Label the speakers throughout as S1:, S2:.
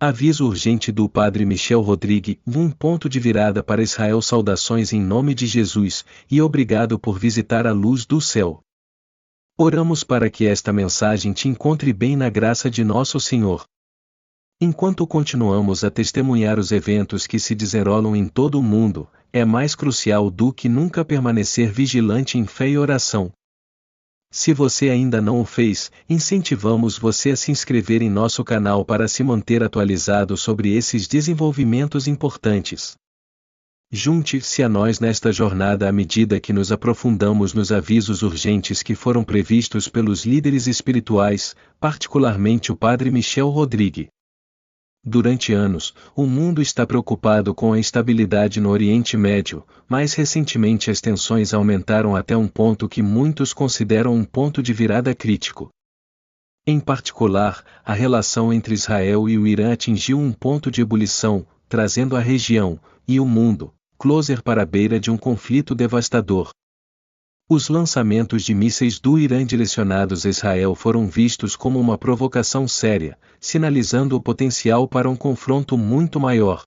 S1: Aviso urgente do Padre Michel Rodrigue, um ponto de virada para Israel. Saudações em nome de Jesus, e obrigado por visitar a luz do céu. Oramos para que esta mensagem te encontre bem na graça de nosso Senhor. Enquanto continuamos a testemunhar os eventos que se desenrolam em todo o mundo, é mais crucial do que nunca permanecer vigilante em fé e oração. Se você ainda não o fez, incentivamos você a se inscrever em nosso canal para se manter atualizado sobre esses desenvolvimentos importantes. Junte-se a nós nesta jornada à medida que nos aprofundamos nos avisos urgentes que foram previstos pelos líderes espirituais, particularmente o Padre Michel Rodrigue. Durante anos, o mundo está preocupado com a instabilidade no Oriente Médio, mais recentemente as tensões aumentaram até um ponto que muitos consideram um ponto de virada crítico. Em particular, a relação entre Israel e o Irã atingiu um ponto de ebulição, trazendo a região, e o mundo, closer para a beira de um conflito devastador. Os lançamentos de mísseis do Irã direcionados a Israel foram vistos como uma provocação séria, sinalizando o potencial para um confronto muito maior.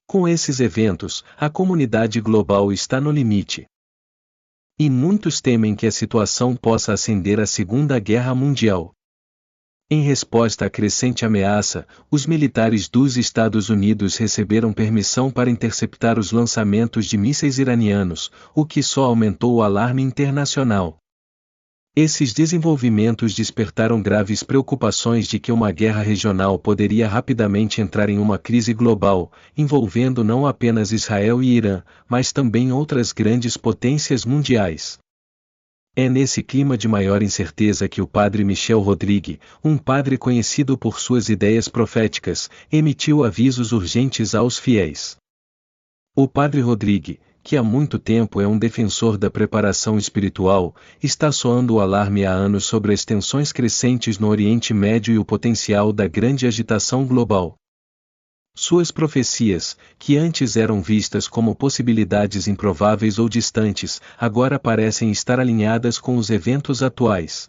S1: Com esses eventos, a comunidade global está no limite. E muitos temem que a situação possa ascender à Segunda Guerra Mundial. Em resposta à crescente ameaça, os militares dos Estados Unidos receberam permissão para interceptar os lançamentos de mísseis iranianos, o que só aumentou o alarme internacional. Esses desenvolvimentos despertaram graves preocupações de que uma guerra regional poderia rapidamente entrar em uma crise global, envolvendo não apenas Israel e Irã, mas também outras grandes potências mundiais. É nesse clima de maior incerteza que o Padre Michel Rodrigue, um padre conhecido por suas ideias proféticas, emitiu avisos urgentes aos fiéis. O Padre Rodrigue, que há muito tempo é um defensor da preparação espiritual, está soando o alarme há anos sobre as tensões crescentes no Oriente Médio e o potencial da grande agitação global. Suas profecias, que antes eram vistas como possibilidades improváveis ou distantes, agora parecem estar alinhadas com os eventos atuais.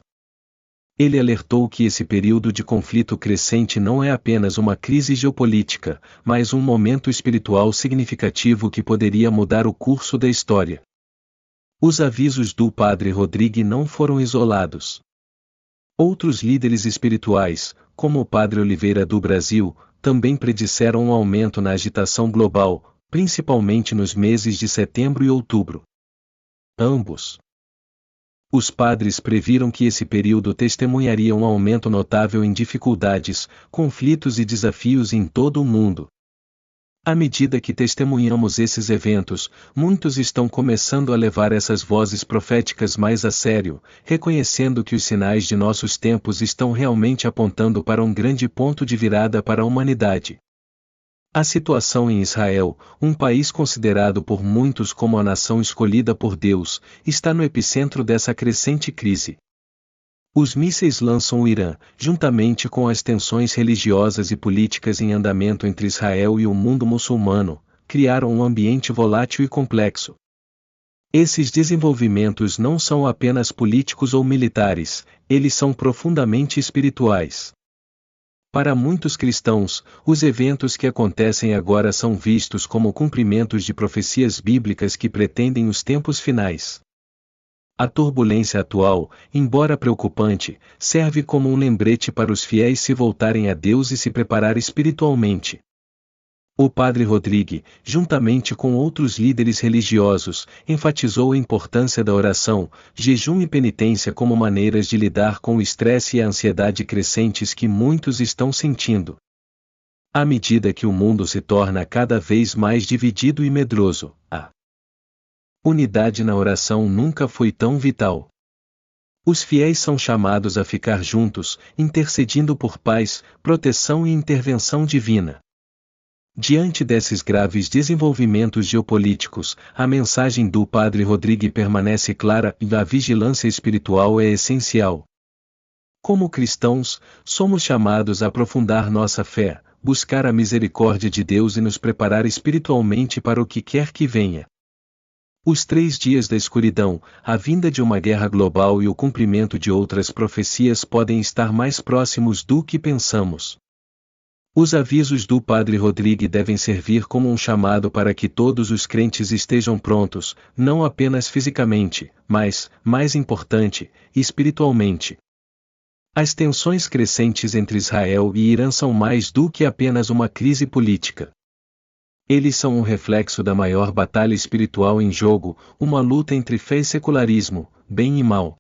S1: Ele alertou que esse período de conflito crescente não é apenas uma crise geopolítica, mas um momento espiritual significativo que poderia mudar o curso da história. Os avisos do Padre Rodrigue não foram isolados. Outros líderes espirituais, como o Padre Oliveira do Brasil, também predisseram um aumento na agitação global, principalmente nos meses de setembro e outubro. Ambos. Os padres previram que esse período testemunharia um aumento notável em dificuldades, conflitos e desafios em todo o mundo. À medida que testemunhamos esses eventos, muitos estão começando a levar essas vozes proféticas mais a sério, reconhecendo que os sinais de nossos tempos estão realmente apontando para um grande ponto de virada para a humanidade. A situação em Israel, um país considerado por muitos como a nação escolhida por Deus, está no epicentro dessa crescente crise. Os mísseis lançam o Irã, juntamente com as tensões religiosas e políticas em andamento entre Israel e o mundo muçulmano, criaram um ambiente volátil e complexo. Esses desenvolvimentos não são apenas políticos ou militares, eles são profundamente espirituais. Para muitos cristãos, os eventos que acontecem agora são vistos como cumprimentos de profecias bíblicas que pretendem os tempos finais. A turbulência atual, embora preocupante, serve como um lembrete para os fiéis se voltarem a Deus e se preparar espiritualmente. O Padre Rodrigue, juntamente com outros líderes religiosos, enfatizou a importância da oração, jejum e penitência como maneiras de lidar com o estresse e a ansiedade crescentes que muitos estão sentindo. À medida que o mundo se torna cada vez mais dividido e medroso, a unidade na oração nunca foi tão vital. Os fiéis são chamados a ficar juntos, intercedindo por paz, proteção e intervenção divina. Diante desses graves desenvolvimentos geopolíticos, a mensagem do Padre Rodrigue permanece clara e a vigilância espiritual é essencial. Como cristãos, somos chamados a aprofundar nossa fé, buscar a misericórdia de Deus e nos preparar espiritualmente para o que quer que venha. Os 3 dias da escuridão, a vinda de uma guerra global e o cumprimento de outras profecias podem estar mais próximos do que pensamos. Os avisos do Padre Rodrigue devem servir como um chamado para que todos os crentes estejam prontos, não apenas fisicamente, mas, mais importante, espiritualmente. As tensões crescentes entre Israel e Irã são mais do que apenas uma crise política. Eles são um reflexo da maior batalha espiritual em jogo, uma luta entre fé e secularismo, bem e mal.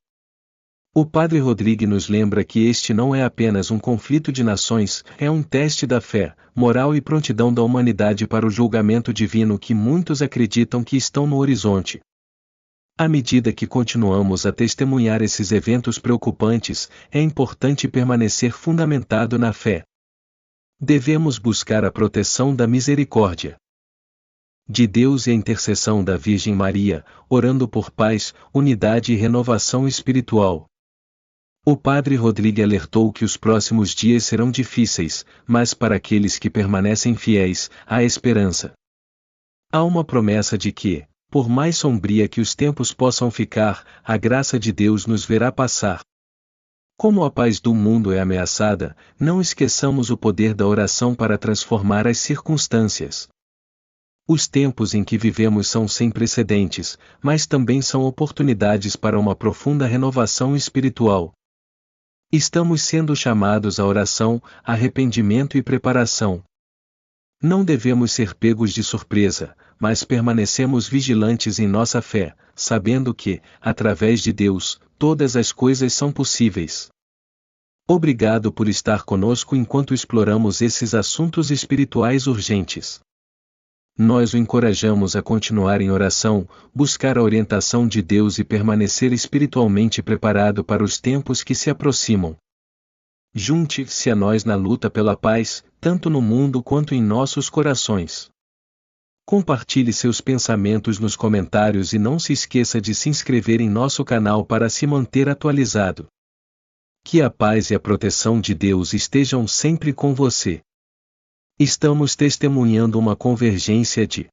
S1: O Padre Rodrigue nos lembra que este não é apenas um conflito de nações, é um teste da fé, moral e prontidão da humanidade para o julgamento divino que muitos acreditam que estão no horizonte. À medida que continuamos a testemunhar esses eventos preocupantes, é importante permanecer fundamentado na fé. Devemos buscar a proteção da misericórdia de Deus e a intercessão da Virgem Maria, orando por paz, unidade e renovação espiritual. O Padre Rodrigue alertou que os próximos dias serão difíceis, mas para aqueles que permanecem fiéis, há esperança. Há uma promessa de que, por mais sombria que os tempos possam ficar, a graça de Deus nos verá passar. Como a paz do mundo é ameaçada, não esqueçamos o poder da oração para transformar as circunstâncias. Os tempos em que vivemos são sem precedentes, mas também são oportunidades para uma profunda renovação espiritual. Estamos sendo chamados à oração, arrependimento e preparação. Não devemos ser pegos de surpresa, mas permanecemos vigilantes em nossa fé, sabendo que, através de Deus, todas as coisas são possíveis. Obrigado por estar conosco enquanto exploramos esses assuntos espirituais urgentes. Nós o encorajamos a continuar em oração, buscar a orientação de Deus e permanecer espiritualmente preparado para os tempos que se aproximam. Junte-se a nós na luta pela paz, tanto no mundo quanto em nossos corações. Compartilhe seus pensamentos nos comentários e não se esqueça de se inscrever em nosso canal para se manter atualizado. Que a paz e a proteção de Deus estejam sempre com você. Estamos testemunhando uma convergência de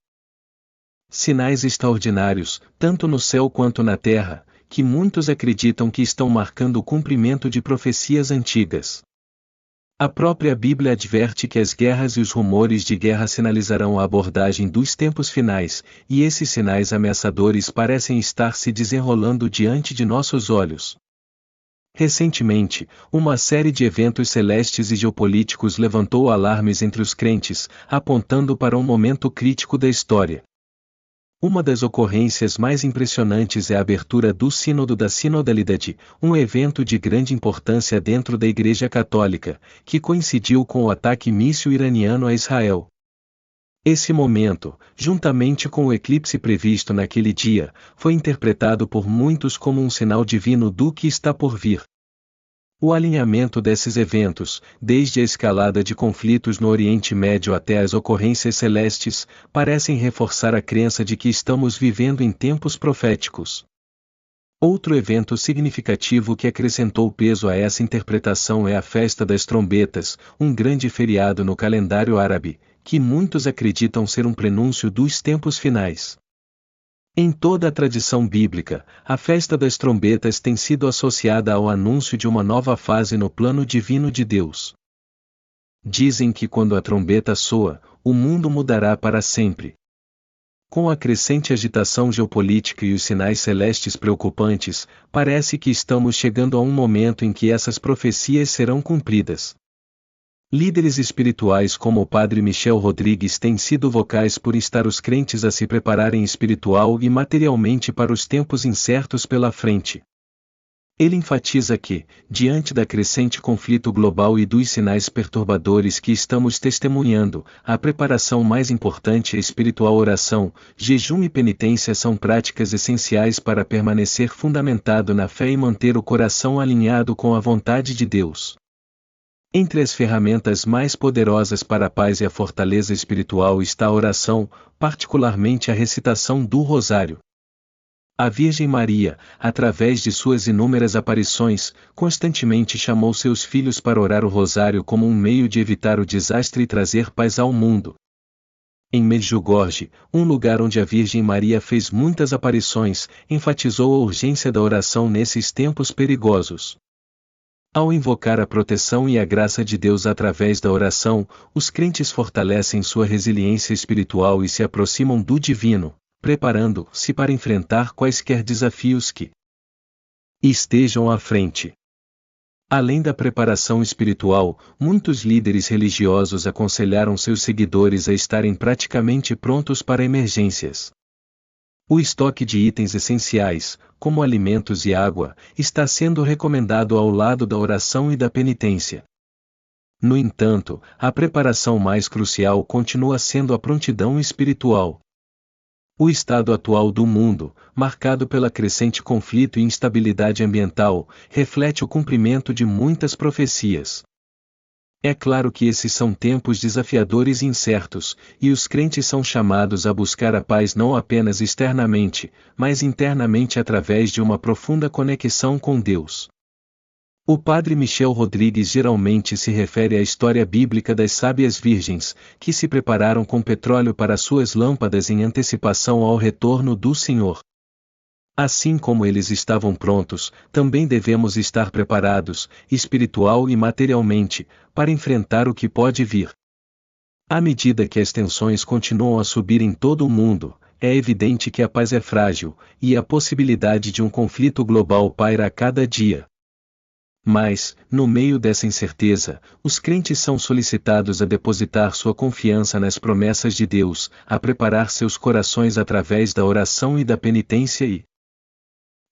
S1: sinais extraordinários, tanto no céu quanto na terra, que muitos acreditam que estão marcando o cumprimento de profecias antigas. A própria Bíblia adverte que as guerras e os rumores de guerra sinalizarão a abordagem dos tempos finais, e esses sinais ameaçadores parecem estar se desenrolando diante de nossos olhos. Recentemente, uma série de eventos celestes e geopolíticos levantou alarmes entre os crentes, apontando para um momento crítico da história. Uma das ocorrências mais impressionantes é a abertura do Sínodo da Sinodalidade, um evento de grande importância dentro da Igreja Católica, que coincidiu com o ataque míssil iraniano a Israel. Esse momento, juntamente com o eclipse previsto naquele dia, foi interpretado por muitos como um sinal divino do que está por vir. O alinhamento desses eventos, desde a escalada de conflitos no Oriente Médio até as ocorrências celestes, parecem reforçar a crença de que estamos vivendo em tempos proféticos. Outro evento significativo que acrescentou peso a essa interpretação é a Festa das Trombetas, um grande feriado no calendário árabe, que muitos acreditam ser um prenúncio dos tempos finais. Em toda a tradição bíblica, a Festa das Trombetas tem sido associada ao anúncio de uma nova fase no plano divino de Deus. Dizem que quando a trombeta soa, o mundo mudará para sempre. Com a crescente agitação geopolítica e os sinais celestes preocupantes, parece que estamos chegando a um momento em que essas profecias serão cumpridas. Líderes espirituais como o Padre Michel Rodrigues têm sido vocais por instar os crentes a se prepararem espiritual e materialmente para os tempos incertos pela frente. Ele enfatiza que, diante da crescente conflito global e dos sinais perturbadores que estamos testemunhando, a preparação mais importante é a espiritual oração, jejum e penitência são práticas essenciais para permanecer fundamentado na fé e manter o coração alinhado com a vontade de Deus. Entre as ferramentas mais poderosas para a paz e a fortaleza espiritual está a oração, particularmente a recitação do Rosário. A Virgem Maria, através de suas inúmeras aparições, constantemente chamou seus filhos para orar o Rosário como um meio de evitar o desastre e trazer paz ao mundo. Em Medjugorje, um lugar onde a Virgem Maria fez muitas aparições, enfatizou a urgência da oração nesses tempos perigosos. Ao invocar a proteção e a graça de Deus através da oração, os crentes fortalecem sua resiliência espiritual e se aproximam do divino, preparando-se para enfrentar quaisquer desafios que estejam à frente. Além da preparação espiritual, muitos líderes religiosos aconselharam seus seguidores a estarem praticamente prontos para emergências. O estoque de itens essenciais, como alimentos e água, está sendo recomendado ao lado da oração e da penitência. No entanto, a preparação mais crucial continua sendo a prontidão espiritual. O estado atual do mundo, marcado pela crescente conflito e instabilidade ambiental, reflete o cumprimento de muitas profecias. É claro que esses são tempos desafiadores e incertos, e os crentes são chamados a buscar a paz não apenas externamente, mas internamente através de uma profunda conexão com Deus. O padre Michel Rodrigues geralmente se refere à história bíblica das sábias virgens, que se prepararam com petróleo para suas lâmpadas em antecipação ao retorno do Senhor. Assim como eles estavam prontos, também devemos estar preparados, espiritual e materialmente, para enfrentar o que pode vir. À medida que as tensões continuam a subir em todo o mundo, é evidente que a paz é frágil, e a possibilidade de um conflito global paira a cada dia. Mas, no meio dessa incerteza, os crentes são solicitados a depositar sua confiança nas promessas de Deus, a preparar seus corações através da oração e da penitência e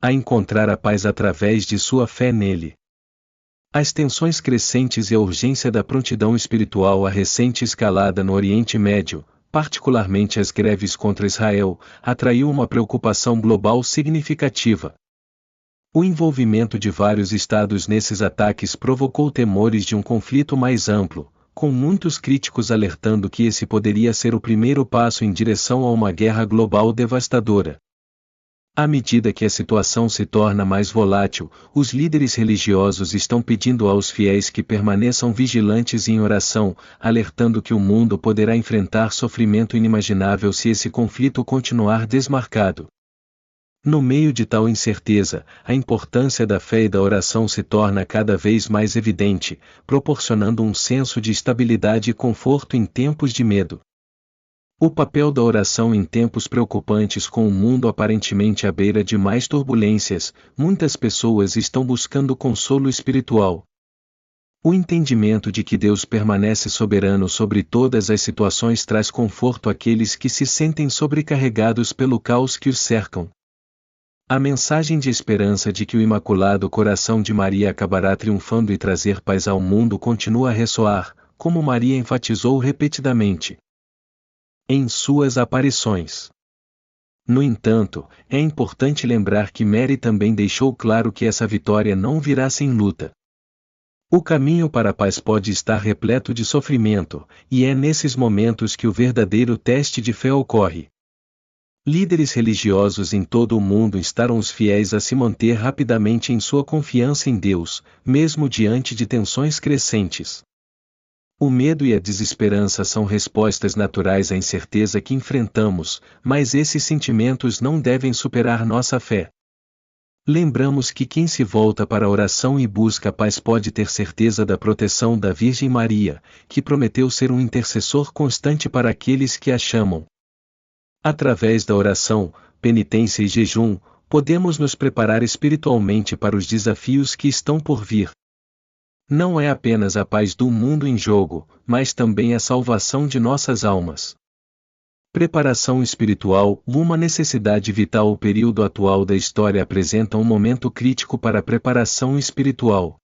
S1: a encontrar a paz através de sua fé nele. As tensões crescentes e a urgência da prontidão espiritual, a recente escalada no Oriente Médio, particularmente as greves contra Israel, atraiu uma preocupação global significativa. O envolvimento de vários estados nesses ataques provocou temores de um conflito mais amplo, com muitos críticos alertando que esse poderia ser o primeiro passo em direção a uma guerra global devastadora. À medida que a situação se torna mais volátil, os líderes religiosos estão pedindo aos fiéis que permaneçam vigilantes em oração, alertando que o mundo poderá enfrentar sofrimento inimaginável se esse conflito continuar desmarcado. No meio de tal incerteza, a importância da fé e da oração se torna cada vez mais evidente, proporcionando um senso de estabilidade e conforto em tempos de medo. O papel da oração em tempos preocupantes, com o mundo aparentemente à beira de mais turbulências, muitas pessoas estão buscando consolo espiritual. O entendimento de que Deus permanece soberano sobre todas as situações traz conforto àqueles que se sentem sobrecarregados pelo caos que os cercam. A mensagem de esperança de que o Imaculado Coração de Maria acabará triunfando e trazer paz ao mundo continua a ressoar, como Maria enfatizou repetidamente em suas aparições. No entanto, é importante lembrar que Mary também deixou claro que essa vitória não virá sem luta. O caminho para a paz pode estar repleto de sofrimento, e é nesses momentos que o verdadeiro teste de fé ocorre. Líderes religiosos em todo o mundo instaram os fiéis a se manter rapidamente em sua confiança em Deus, mesmo diante de tensões crescentes. O medo e a desesperança são respostas naturais à incerteza que enfrentamos, mas esses sentimentos não devem superar nossa fé. Lembramos que quem se volta para a oração e busca a paz pode ter certeza da proteção da Virgem Maria, que prometeu ser um intercessor constante para aqueles que a chamam. Através da oração, penitência e jejum, podemos nos preparar espiritualmente para os desafios que estão por vir. Não é apenas a paz do mundo em jogo, mas também a salvação de nossas almas. Preparação espiritual, uma necessidade vital. O período atual da história apresenta um momento crítico para a preparação espiritual.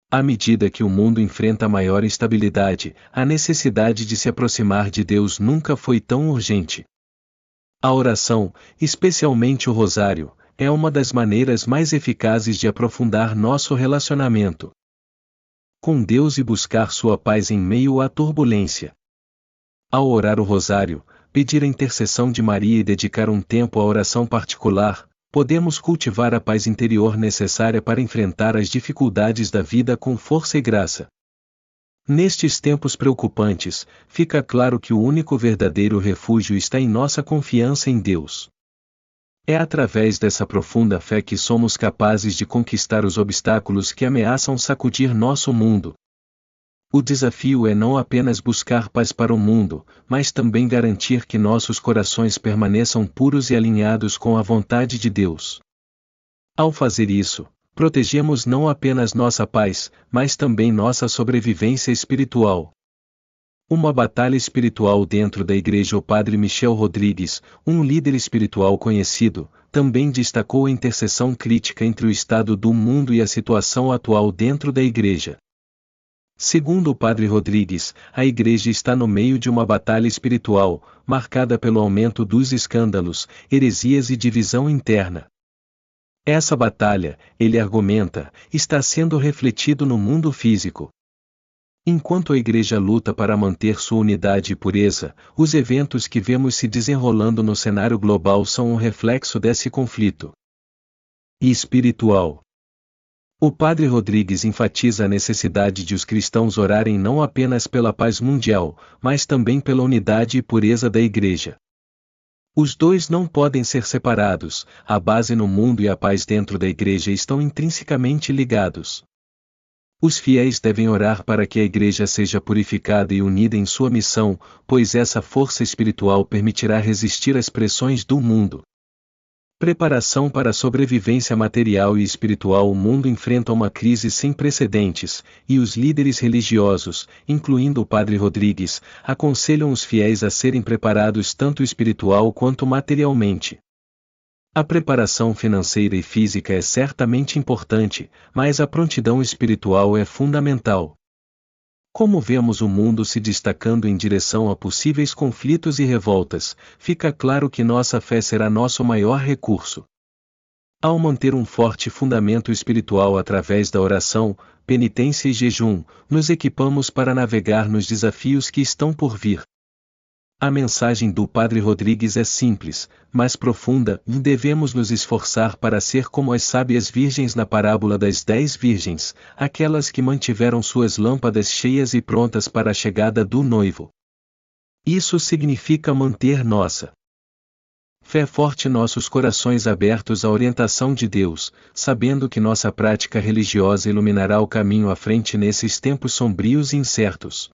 S1: À medida que o mundo enfrenta maior instabilidade, a necessidade de se aproximar de Deus nunca foi tão urgente. A oração, especialmente o rosário, é uma das maneiras mais eficazes de aprofundar nosso relacionamento com Deus e buscar sua paz em meio à turbulência. Ao orar o rosário, pedir a intercessão de Maria e dedicar um tempo à oração particular, podemos cultivar a paz interior necessária para enfrentar as dificuldades da vida com força e graça. Nestes tempos preocupantes, fica claro que o único verdadeiro refúgio está em nossa confiança em Deus. É através dessa profunda fé que somos capazes de conquistar os obstáculos que ameaçam sacudir nosso mundo. O desafio é não apenas buscar paz para o mundo, mas também garantir que nossos corações permaneçam puros e alinhados com a vontade de Deus. Ao fazer isso, protegemos não apenas nossa paz, mas também nossa sobrevivência espiritual. Uma batalha espiritual dentro da igreja. O padre Michel Rodrigues, um líder espiritual conhecido, também destacou a interseção crítica entre o estado do mundo e a situação atual dentro da igreja. Segundo o padre Rodrigues, a igreja está no meio de uma batalha espiritual, marcada pelo aumento dos escândalos, heresias e divisão interna. Essa batalha, ele argumenta, está sendo refletido no mundo físico. Enquanto a igreja luta para manter sua unidade e pureza, os eventos que vemos se desenrolando no cenário global são um reflexo desse conflito. E espiritual. O padre Rodrigues enfatiza a necessidade de os cristãos orarem não apenas pela paz mundial, mas também pela unidade e pureza da igreja. Os dois não podem ser separados, a base no mundo e a paz dentro da igreja estão intrinsecamente ligados. Os fiéis devem orar para que a igreja seja purificada e unida em sua missão, pois essa força espiritual permitirá resistir às pressões do mundo. Preparação para a sobrevivência material e espiritual. O mundo enfrenta uma crise sem precedentes, e os líderes religiosos, incluindo o padre Rodrigues, aconselham os fiéis a serem preparados tanto espiritual quanto materialmente. A preparação financeira e física é certamente importante, mas a prontidão espiritual é fundamental. Como vemos o mundo se destacando em direção a possíveis conflitos e revoltas, fica claro que nossa fé será nosso maior recurso. Ao manter um forte fundamento espiritual através da oração, penitência e jejum, nos equipamos para navegar nos desafios que estão por vir. A mensagem do padre Rodrigues é simples, mas profunda, e devemos nos esforçar para ser como as sábias virgens na parábola das 10 virgens, aquelas que mantiveram suas lâmpadas cheias e prontas para a chegada do noivo. Isso significa manter nossa fé forte, nossos corações abertos à orientação de Deus, sabendo que nossa prática religiosa iluminará o caminho à frente nesses tempos sombrios e incertos.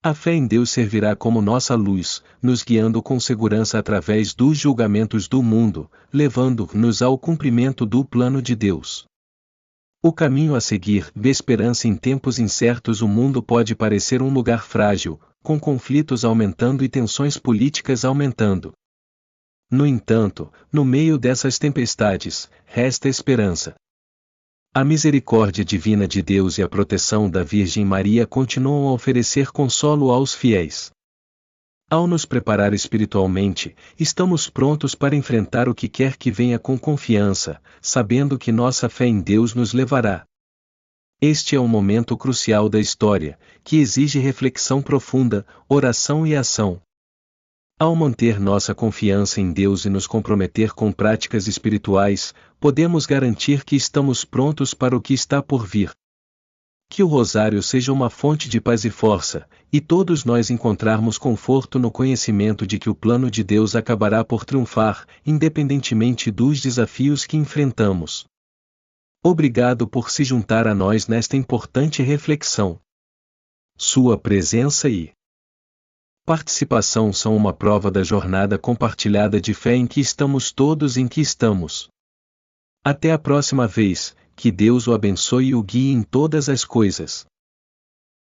S1: A fé em Deus servirá como nossa luz, nos guiando com segurança através dos julgamentos do mundo, levando-nos ao cumprimento do plano de Deus. O caminho a seguir, de esperança em tempos incertos. O mundo pode parecer um lugar frágil, com conflitos aumentando e tensões políticas aumentando. No entanto, no meio dessas tempestades, resta esperança. A misericórdia divina de Deus e a proteção da Virgem Maria continuam a oferecer consolo aos fiéis. Ao nos preparar espiritualmente, estamos prontos para enfrentar o que quer que venha com confiança, sabendo que nossa fé em Deus nos levará. Este é um momento crucial da história, que exige reflexão profunda, oração e ação. Ao manter nossa confiança em Deus e nos comprometer com práticas espirituais, podemos garantir que estamos prontos para o que está por vir. Que o rosário seja uma fonte de paz e força, e todos nós encontrarmos conforto no conhecimento de que o plano de Deus acabará por triunfar, independentemente dos desafios que enfrentamos. Obrigado por se juntar a nós nesta importante reflexão. Sua presença e participação são uma prova da jornada compartilhada de fé em que estamos. Até a próxima vez, que Deus o abençoe e o guie em todas as coisas.